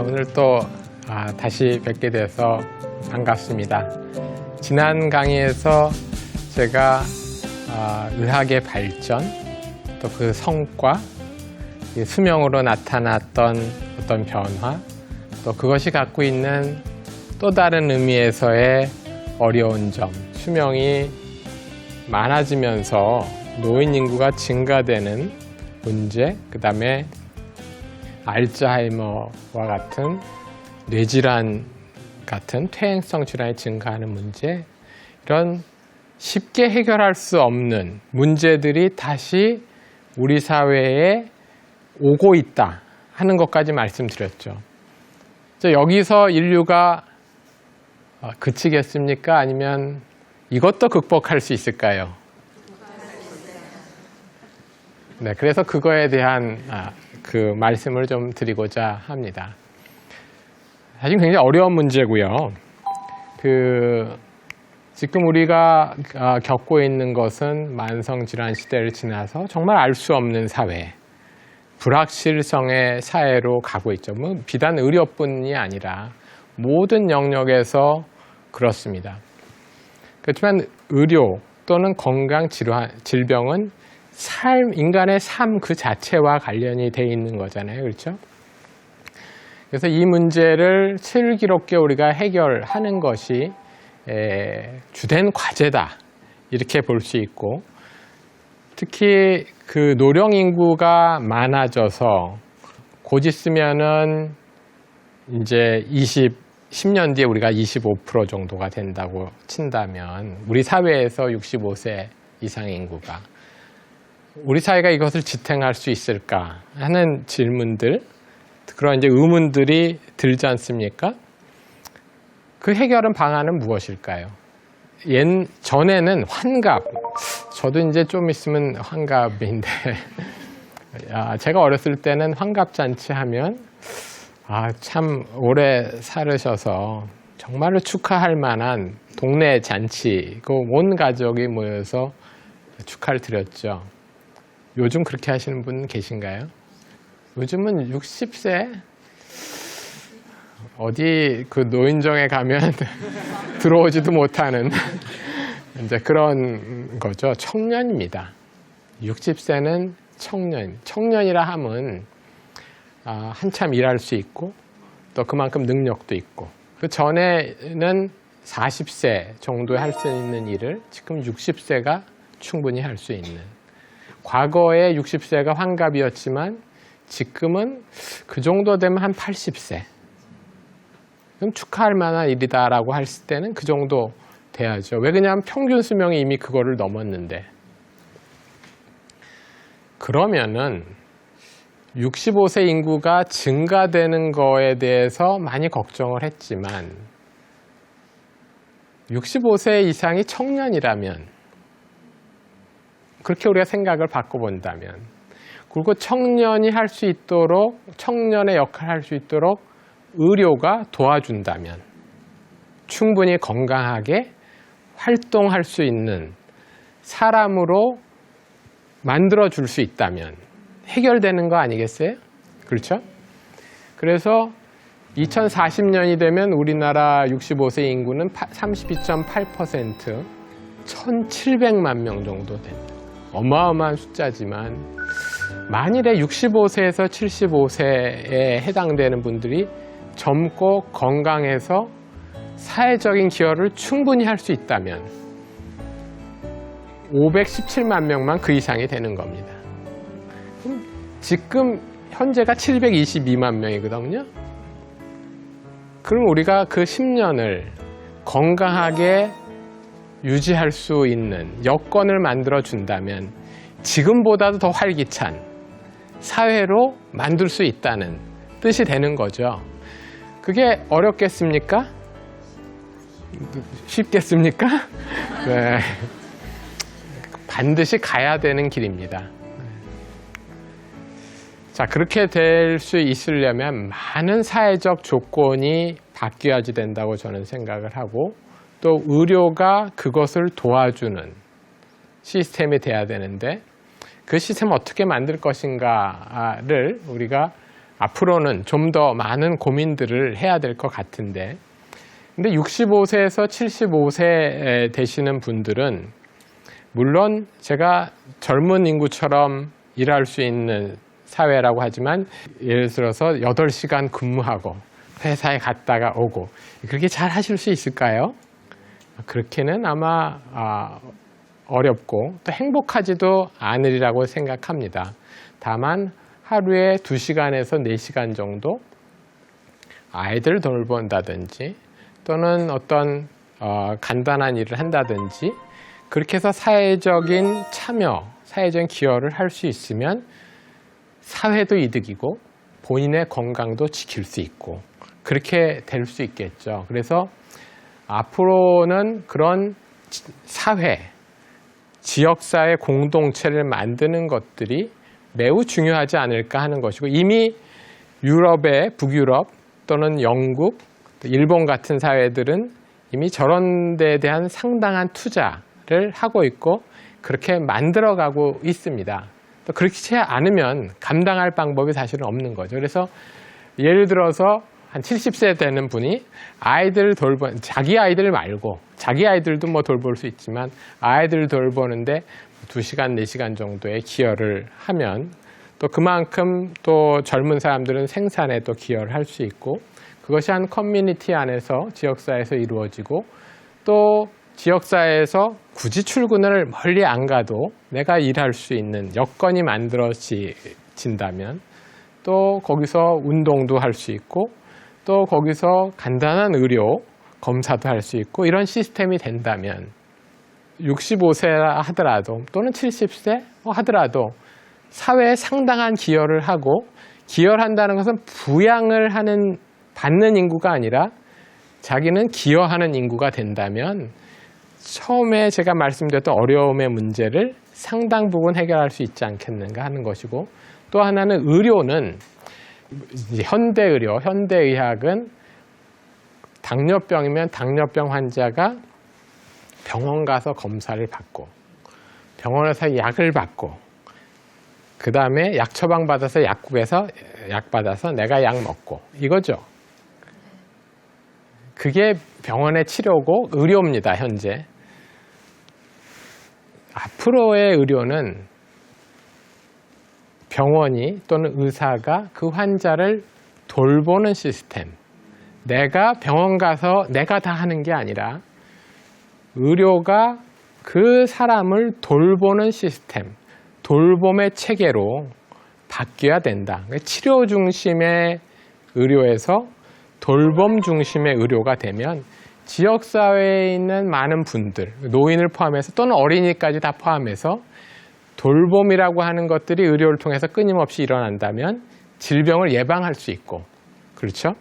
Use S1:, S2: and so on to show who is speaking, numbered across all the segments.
S1: 오늘 또 다시 뵙게 돼서 반갑습니다. 지난 강의에서 제가 의학의 발전, 또 그 성과, 수명으로 나타났던 어떤 변화, 또 그것이 갖고 있는 또 다른 의미에서의 어려운 점, 수명이 많아지면서 노인 인구가 증가되는 문제, 그 다음에 알츠하이머와 같은 뇌질환 같은 퇴행성 질환이 증가하는 문제, 이런 쉽게 해결할 수 없는 문제들이 다시 우리 사회에 오고 있다 하는 것까지 말씀드렸죠. 여기서 인류가 그치겠습니까? 아니면 이것도 극복할 수 있을까요? 네, 그래서 그거에 대한 그 말씀을 좀 드리고자 합니다. 사실 굉장히 어려운 문제고요. 지금 우리가 겪고 있는 것은 만성질환 시대를 지나서 정말 알 수 없는 사회, 불확실성의 사회로 가고 있죠. 비단 의료뿐이 아니라 모든 영역에서 그렇습니다. 그렇지만 의료 또는 건강 질병은 인간의 삶 그 자체와 관련이 돼 있는 거잖아요. 그렇죠? 그래서 이 문제를 슬기롭게 우리가 해결하는 것이 주된 과제다, 이렇게 볼 수 있고, 특히 그 노령 인구가 많아져서 곧 있으면은 이제 10년 뒤에 우리가 25% 정도가 된다고 친다면, 우리 사회에서 65세 이상의 인구가, 우리 사회가 이것을 지탱할 수 있을까 하는 질문들, 그런 이제 의문들이 들지 않습니까? 그 해결은 방안은 무엇일까요? 전에는 환갑, 저도 이제 좀 있으면 환갑인데, 제가 어렸을 때는 환갑잔치 하면, 참 오래 살으셔서 정말로 축하할 만한 동네 잔치, 온 가족이 모여서 축하를 드렸죠. 요즘 그렇게 하시는 분 계신가요? 요즘은 60세? 어디 그 노인정에 가면 들어오지도 못하는 이제 그런 거죠. 청년입니다. 60세는 청년이라 함은 한참 일할 수 있고 또 그만큼 능력도 있고, 그 전에는 40세 정도에 할 수 있는 일을 지금 60세가 충분히 할 수 있는, 과거에 60세가 환갑이었지만 지금은 그 정도 되면 한 80세. 그럼 축하할 만한 일이다라고 했을 때는 그 정도 돼야죠. 왜 그러냐면 평균 수명이 이미 그거를 넘었는데. 그러면은 65세 인구가 증가되는 거에 대해서 많이 걱정을 했지만 65세 이상이 청년이라면, 그렇게 우리가 생각을 바꿔본다면, 그리고 청년이 할 수 있도록, 청년의 역할을 할 수 있도록 의료가 도와준다면 충분히 건강하게 활동할 수 있는 사람으로 만들어줄 수 있다면 해결되는 거 아니겠어요? 그렇죠? 그래서 2040년이 되면 우리나라 65세 인구는 32.8%, 1,700만 명 정도 됩니다. 어마어마한 숫자지만, 만일에 65세에서 75세에 해당되는 분들이 젊고 건강해서 사회적인 기여를 충분히 할 수 있다면 517만 명만 그 이상이 되는 겁니다. 그럼 지금 현재가 722만 명이거든요. 그럼 우리가 그 10년을 건강하게 유지할 수 있는 여건을 만들어 준다면 지금보다도 더 활기찬 사회로 만들 수 있다는 뜻이 되는 거죠. 그게 어렵겠습니까? 쉽겠습니까? 네. 반드시 가야 되는 길입니다. 자, 그렇게 될 수 있으려면 많은 사회적 조건이 바뀌어야지 된다고 저는 생각을 하고, 또 의료가 그것을 도와주는 시스템이 돼야 되는데, 그 시스템을 어떻게 만들 것인가를 우리가 앞으로는 좀 더 많은 고민들을 해야 될 것 같은데, 근데 65세에서 75세 되시는 분들은 물론 제가 젊은 인구처럼 일할 수 있는 사회라고 하지만, 예를 들어서 8시간 근무하고 회사에 갔다가 오고 그렇게 잘 하실 수 있을까요? 그렇게는 아마 어렵고 또 행복하지도 않으리라고 생각합니다. 다만 하루에 2시간에서 4시간 정도 아이들 돌본다든지 또는 어떤 간단한 일을 한다든지 그렇게 해서 사회적인 참여, 사회적인 기여를 할 수 있으면 사회도 이득이고 본인의 건강도 지킬 수 있고 그렇게 될 수 있겠죠. 그래서 앞으로는 그런 사회, 지역사회 공동체를 만드는 것들이 매우 중요하지 않을까 하는 것이고, 이미 유럽의 북유럽 또는 영국, 일본 같은 사회들은 이미 저런 데에 대한 상당한 투자를 하고 있고 그렇게 만들어가고 있습니다. 또 그렇지 않으면 감당할 방법이 사실은 없는 거죠. 그래서 예를 들어서 한 70세 되는 분이 아이들을 자기 아이들 말고, 자기 아이들도 뭐 돌볼 수 있지만 아이들을 돌보는데 2시간, 4시간 정도의 기여를 하면 또 그만큼 또 젊은 사람들은 생산에 또 기여를 할 수 있고, 그것이 한 커뮤니티 안에서 지역사회에서 이루어지고, 또 지역사회에서 굳이 출근을 멀리 안 가도 내가 일할 수 있는 여건이 만들어진다면 또 거기서 운동도 할 수 있고 또 거기서 간단한 의료 검사도 할 수 있고, 이런 시스템이 된다면 65세라 하더라도 또는 70세 하더라도 사회에 상당한 기여를 하고, 기여를 한다는 것은 부양을 받는 인구가 아니라 자기는 기여하는 인구가 된다면 처음에 제가 말씀드렸던 어려움의 문제를 상당 부분 해결할 수 있지 않겠는가 하는 것이고, 또 하나는 의료는 현대의료, 현대의학은 당뇨병이면 당뇨병 환자가 병원 가서 검사를 받고 병원에서 약을 받고 그 다음에 약 처방 받아서 약국에서 약 받아서 내가 약 먹고 이거죠. 그게 병원의 치료고 의료입니다, 현재. 앞으로의 의료는 병원이 또는 의사가 그 환자를 돌보는 시스템, 내가 병원 가서 내가 다 하는 게 아니라 의료가 그 사람을 돌보는 시스템, 돌봄의 체계로 바뀌어야 된다. 치료 중심의 의료에서 돌봄 중심의 의료가 되면 지역사회에 있는 많은 분들, 노인을 포함해서 또는 어린이까지 다 포함해서 돌봄이라고 하는 것들이 의료를 통해서 끊임없이 일어난다면 질병을 예방할 수 있고, 그렇죠?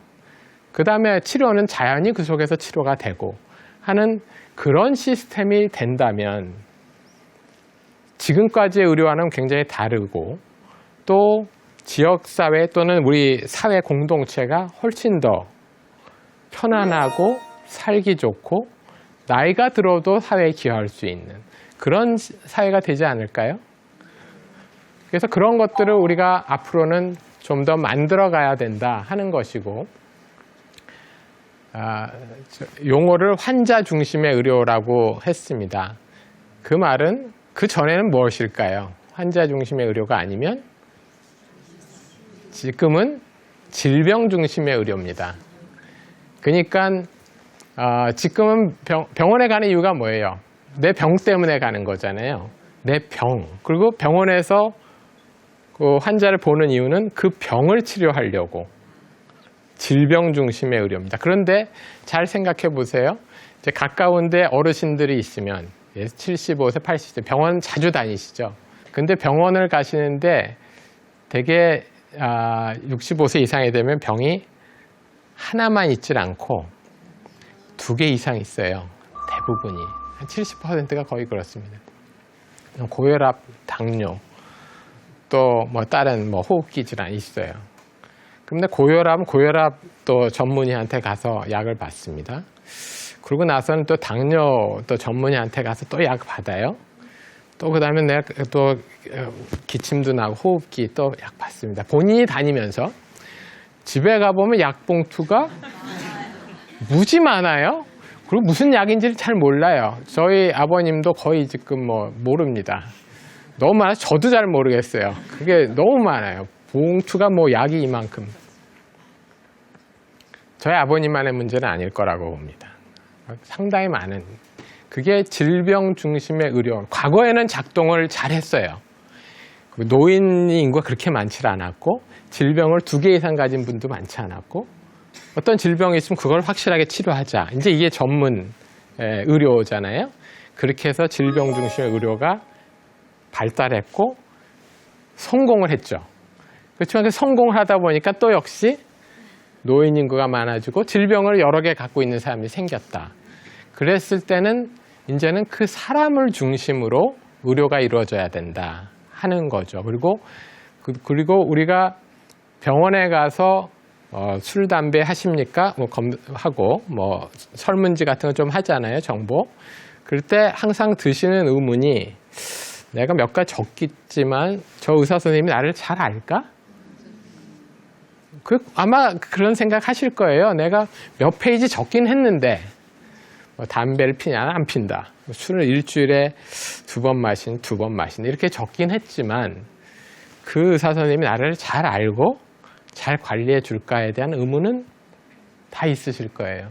S1: 그 다음에 치료는 자연히 그 속에서 치료가 되고 하는 그런 시스템이 된다면 지금까지의 의료와는 굉장히 다르고, 또 지역사회 또는 우리 사회 공동체가 훨씬 더 편안하고 살기 좋고 나이가 들어도 사회에 기여할 수 있는 그런 사회가 되지 않을까요? 그래서 그런 것들을 우리가 앞으로는 좀 더 만들어 가야 된다 하는 것이고, 용어를 환자 중심의 의료라고 했습니다. 그 말은 그 전에는 무엇일까요? 환자 중심의 의료가 아니면 지금은 질병 중심의 의료입니다. 그러니까 지금은 병원에 가는 이유가 뭐예요? 내 병 때문에 가는 거잖아요. 내 병. 그리고 병원에서 그 환자를 보는 이유는 그 병을 치료하려고. 질병 중심의 의료입니다. 그런데 잘 생각해 보세요. 이제 가까운데 어르신들이 있으면 75세, 80세 병원 자주 다니시죠. 근데 병원을 가시는데 되게 65세 이상이 되면 병이 하나만 있질 않고 2개 이상 있어요. 대부분이. 한 70%가 거의 그렇습니다. 고혈압, 당뇨, 또 뭐 다른 뭐 호흡기 질환이 있어요. 그런데 고혈압 또 전문의한테 가서 약을 받습니다. 그러고 나서는 또 당뇨 또 전문의한테 가서 또 약 받아요. 또 그 다음에 내가 또 기침도 나고 호흡기 또 약 받습니다. 본인이 다니면서. 집에 가보면 약봉투가 무지 많아요. 그리고 무슨 약인지를 잘 몰라요. 저희 아버님도 거의 지금 뭐 모릅니다. 너무 많아서 저도 잘 모르겠어요. 그게 너무 많아요. 봉투가 뭐 약이 이만큼. 저희 아버님만의 문제는 아닐 거라고 봅니다. 상당히 많은. 그게 질병 중심의 의료. 과거에는 작동을 잘 했어요. 노인 인구가 그렇게 많지 않았고, 질병을 2개 이상 가진 분도 많지 않았고, 어떤 질병이 있으면 그걸 확실하게 치료하자. 이제 이게 전문 의료잖아요. 그렇게 해서 질병 중심의 의료가 발달했고, 성공을 했죠. 그렇지만 그 성공을 하다 보니까 또 역시 노인 인구가 많아지고 질병을 여러 개 갖고 있는 사람이 생겼다. 그랬을 때는 이제는 그 사람을 중심으로 의료가 이루어져야 된다 하는 거죠. 그리고 우리가 병원에 가서 술, 담배 하십니까? 하고 설문지 같은 거 좀 하잖아요. 정보. 그럴 때 항상 드시는 의문이 내가 몇 가지 적겠지만 저 의사 선생님이 나를 잘 알까? 아마 그런 생각 하실 거예요. 내가 몇 페이지 적긴 했는데 담배를 피냐 안 핀다. 술을 일주일에 2번 마신, 2번 마신 이렇게 적긴 했지만 그 의사 선생님이 나를 잘 알고 잘 관리해 줄까에 대한 의문은 다 있으실 거예요.